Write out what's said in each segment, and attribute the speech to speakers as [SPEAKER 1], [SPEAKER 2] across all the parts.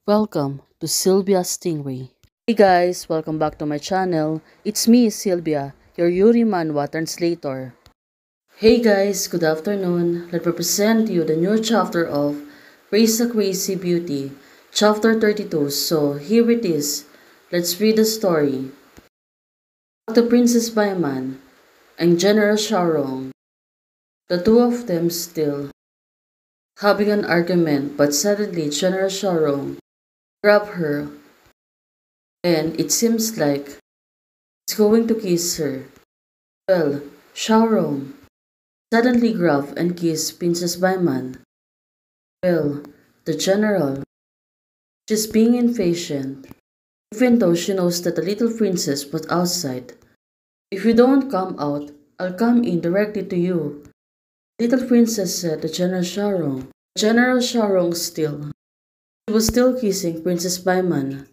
[SPEAKER 1] Welcome to Sylvia Stingray. Hey guys, welcome back to my channel. It's me, Sylvia, your Yuri Manhwa translator. Hey guys, good afternoon. Let me present you the new chapter of Raise a Crazy Beauty, chapter 32. So here it is. Let's read the story. The Princess Baiman and General Shaorong. The two of them still having an argument, but suddenly General Shaorong grabbed her and it seems like he's going to kiss her. Well, Shaorong suddenly grabbed and kissed Princess Baiman. Well, the general, she's being impatient, even though she knows that the little princess was outside. If you don't come out, I'll come in directly to you. Little princess said to General Shaorong. General Shaorong still. She was still kissing Princess Baiman.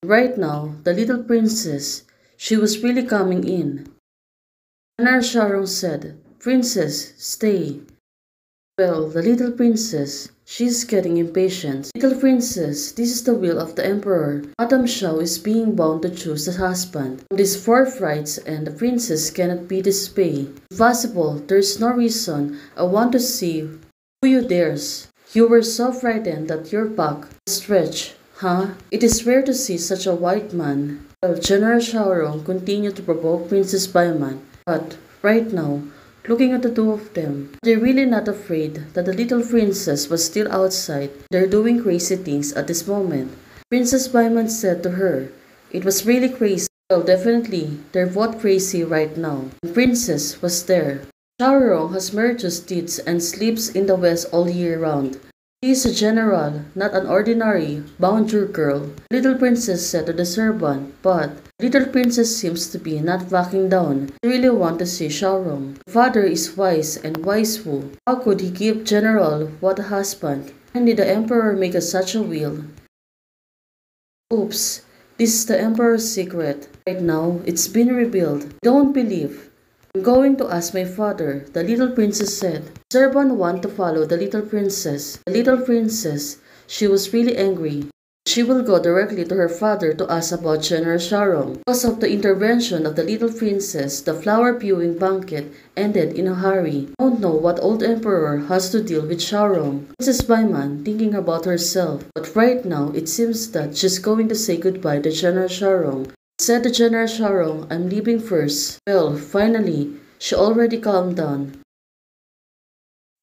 [SPEAKER 1] Right now, the little princess, she was really coming in. General Shaorong said, Princess, stay. Well, the little princess, she's getting impatient. Little princess, this is the will of the emperor. Madame Xiao is being bound to choose a husband. These four rights and the princess cannot be disobeyed. If possible, there is no reason. I want to see who you dares. You were so frightened that your back stretched, huh? It is rare to see such a white man. Well, General Shaorong continued to provoke Princess Baiman, but right now, looking at the two of them, they're really not afraid that the little princess was still outside. They're doing crazy things at this moment. Princess Baiman said to her, it was really crazy. Well, definitely, they're both crazy right now. The princess was there. Shaorong has meritorious deeds and sleeps in the west all year round. She is a general, not an ordinary boundary girl, little princess said to the servant, but little princess seems to be not backing down. She really wants to see Shaorong. Father is wise and wiseful. How could he give general what a husband? And did the emperor make such a will? Oops, this is the emperor's secret. Right now, it's been revealed. Don't believe. I'm going to ask my father, the little princess said. The servant wanted to follow the little princess. The little princess, she was really angry. She will go directly to her father to ask about General Shaorong. Because of the intervention of the little princess, the flower-viewing banquet ended in a hurry. I don't know what old emperor has to deal with Shaorong. Princess Baiman thinking about herself. But right now, it seems that she's going to say goodbye to General Shaorong. Said to General Shaorong, I'm leaving first. Well, finally, she already calmed down.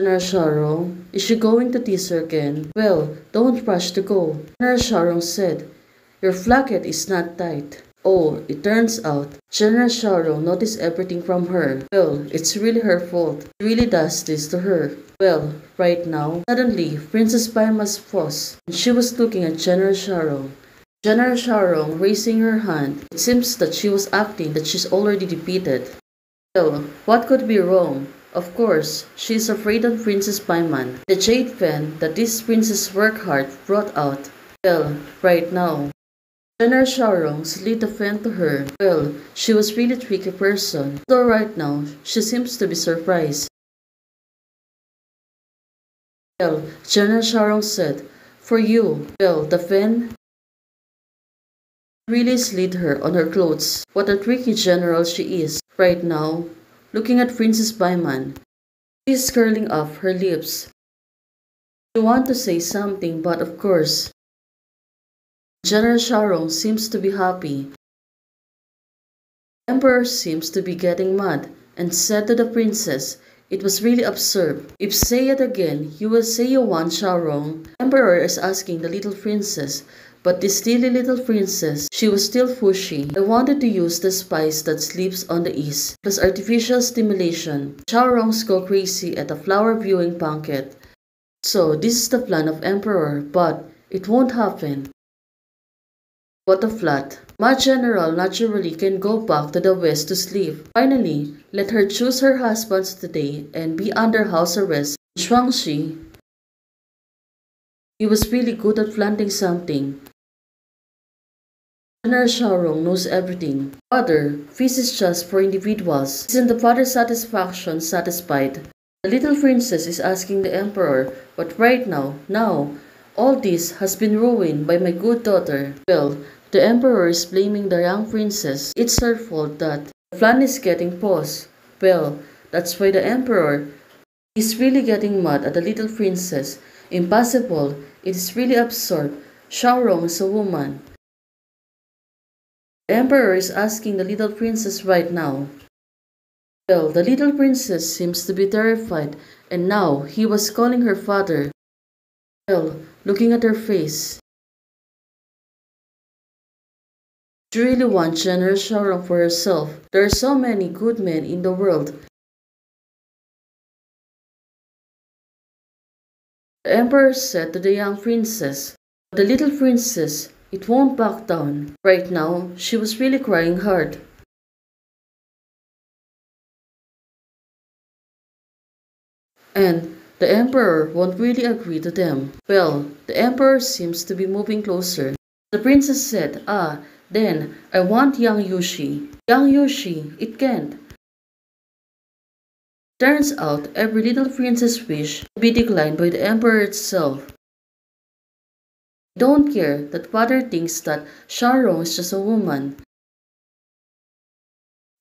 [SPEAKER 1] General Shaorong, is she going to tease her again? Well, don't rush to go. General Shaorong said, your flacket is not tight. Oh, it turns out, General Shaorong noticed everything from her. Well, it's really her fault. She really does this to her. Well, right now, suddenly, Princess Baima's paused, and she was looking at General Shaorong. General Shaorong raising her hand, it seems that she was acting that she's already defeated. So, what could be wrong? Of course, she is afraid of Princess Baiman. The jade pen that this princess worked hard brought out. Well, right now, General Shaorong slid the pen to her. Well, she was really tricky person. Though right now, she seems to be surprised. Well, General Shaorong said, for you, well, the pen really slid her on her clothes. What a tricky general she is. Right now, looking at Princess Baiman, she is curling up her lips. She wants to say something, but of course, General Shaorong seems to be happy. The Emperor seems to be getting mad and said to the princess, it was really absurd. If say it again, you will say you want Shaorong. The Emperor is asking the little princess, but this silly little princess, she was still pushy. I wanted to use the spice that sleeps on the east, plus artificial stimulation. Shaorongs go crazy at a flower viewing banquet. So this is the plan of Emperor, but it won't happen. What a flat. My general naturally can go back to the west to sleep. Finally, let her choose her husbands today and be under house arrest. Shuangxi, he was really good at planting something. General Shaorong knows everything. Father, feast is just for individuals. Isn't the father's satisfaction satisfied? The little princess is asking the emperor, but right now, All this has been ruined by my good daughter. Well, the emperor is blaming the young princess. It's her fault that the plan is getting paused. Well, that's why the emperor is really getting mad at the little princess. Impossible. It is really absurd. Xiaorong is a woman. The emperor is asking the little princess right now. Well, the little princess seems to be terrified, and now he was calling her father. Well, looking at her face, she really wants General Xiaorong for herself. There are so many good men in the world. The emperor said to the young princess, the little princess, it won't back down. Right now, she was really crying hard. And the emperor won't really agree to them. Well, the emperor seems to be moving closer. The princess said, then I want Yang Yushi. Yang Yushi, it can't. Turns out every little princess wish to be declined by the emperor itself. Don't care that father thinks that Xiaorong is just a woman.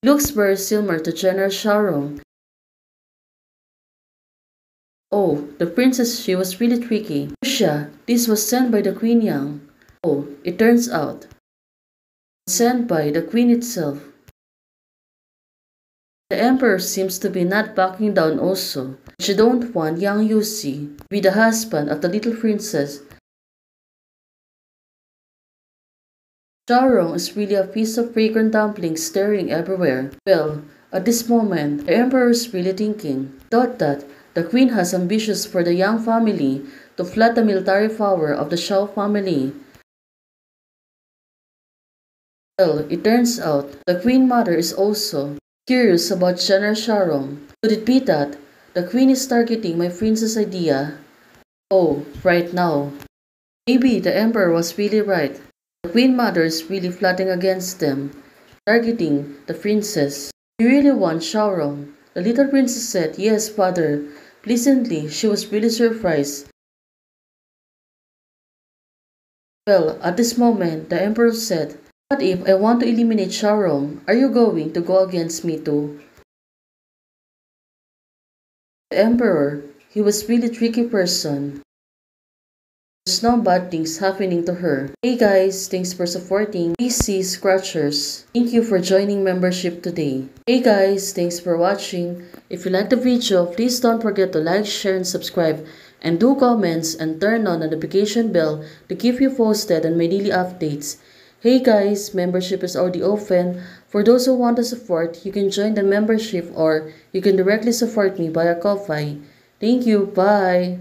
[SPEAKER 1] Looks very similar to General Xiaorong. Oh, the princess, she was really tricky. Lucia, this was sent by the Queen Yang. Oh, it turns out. Sent by the Queen itself. The Emperor seems to be not backing down also. She don't want Yang Yuxi to be the husband of the little princess. Xiaorong is really a piece of fragrant dumpling staring everywhere. Well, at this moment, the Emperor is really thinking. Thought that the Queen has ambitions for the Yang family to flood the military power of the Xiao family. Well, it turns out the Queen Mother is also curious about General Xiaorong. Could it be that the Queen is targeting my princess idea? Oh, right now. Maybe the Emperor was really right. The Queen Mother is really plotting against them, targeting the princess. You really want Xiaorong? The little princess said, yes, father. Pleasantly, she was really surprised. Well, at this moment, the Emperor said, what if I want to eliminate Xiaorong? Are you going to go against me too? The Emperor, he was really tricky person. There's no bad things happening to her. Hey guys, thanks for supporting PC Scratchers. Thank you for joining membership today. Hey guys, thanks for watching. If you like the video, please don't forget to like, share, and subscribe. And do comments and turn on the notification bell to keep you posted on my daily updates. Hey guys, membership is already open. For those who want to support, you can join the membership or you can directly support me via Ko-Fi. Thank you, bye!